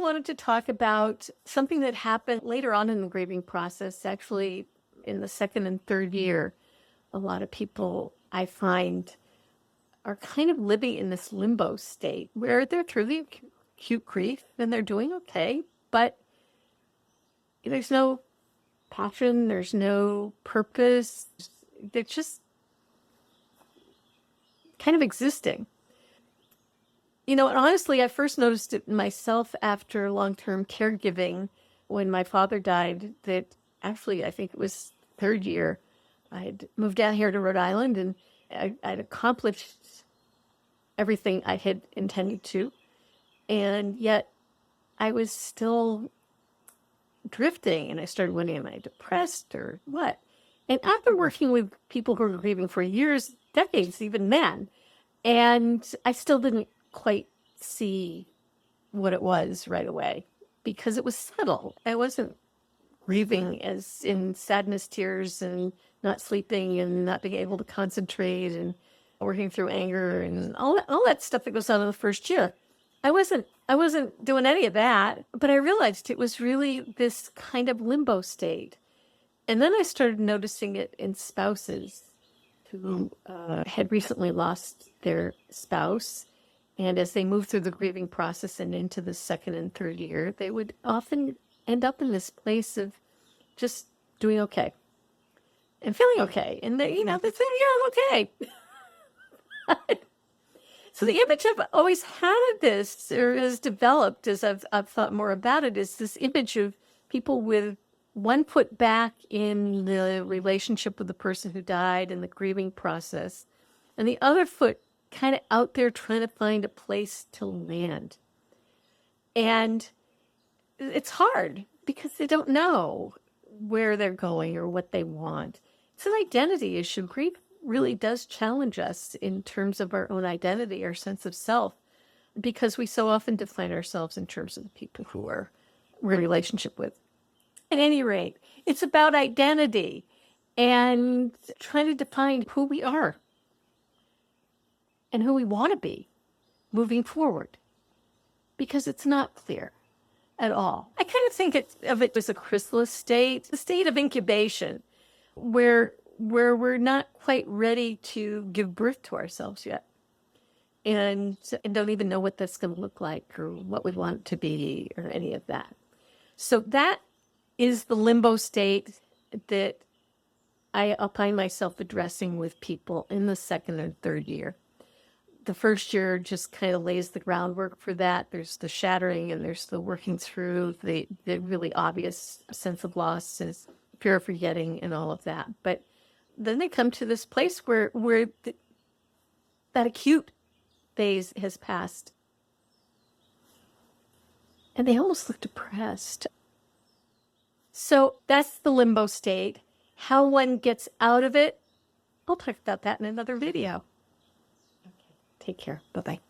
wanted to talk about something that happened later on in the grieving process, actually in the second and third year. A lot of people, I find, are kind of living in this limbo state where they're through the acute grief and they're doing okay, but there's no passion, there's no purpose. They're just kind of existing. And honestly, I first noticed it myself after long-term caregiving when my father died, that actually, I think it was third year, I had moved down here to Rhode Island and I'd accomplished everything I had intended to. And yet I was still drifting, and I started wondering, am I depressed or what? And I've been working with people who are grieving for years, decades, even then. And I still didn't quite see what it was right away because it was subtle. I wasn't grieving as in sadness, tears, and not sleeping and not being able to concentrate and working through anger and all that stuff that goes on in the first year. I wasn't doing any of that, but I realized it was really this kind of limbo state. And then I started noticing it in spouses who had recently lost their spouse. And as they moved through the grieving process and into the second and third year, they would often end up in this place of just doing okay and feeling okay. And they say, yeah, I'm okay. So the image I've always had of this, or has developed as I've thought more about it, is this image of people with one foot back in the relationship with the person who died and the grieving process, and the other foot kind of out there trying to find a place to land. And it's hard because they don't know where they're going or what they want. It's an identity issue. Grief really does challenge us in terms of our own identity, our sense of self, because we so often define ourselves in terms of the people who we're in relationship with. At any rate, it's about identity and trying to define who we are and who we want to be moving forward, because it's not clear at all. I kind of think of it as a chrysalis state, a state of incubation, where we're not quite ready to give birth to ourselves yet, and don't even know what that's going to look like or what we want it to be or any of that. So that is the limbo state that I find myself addressing with people in the second and third year. The first year just kind of lays the groundwork for that. There's the shattering and there's the working through the really obvious sense of loss and fear of forgetting and all of that. But then they come to this place where that acute phase has passed. And they almost look depressed. So that's the limbo state. How one gets out of it, I'll talk about that in another video. Okay. Take care. Bye-bye.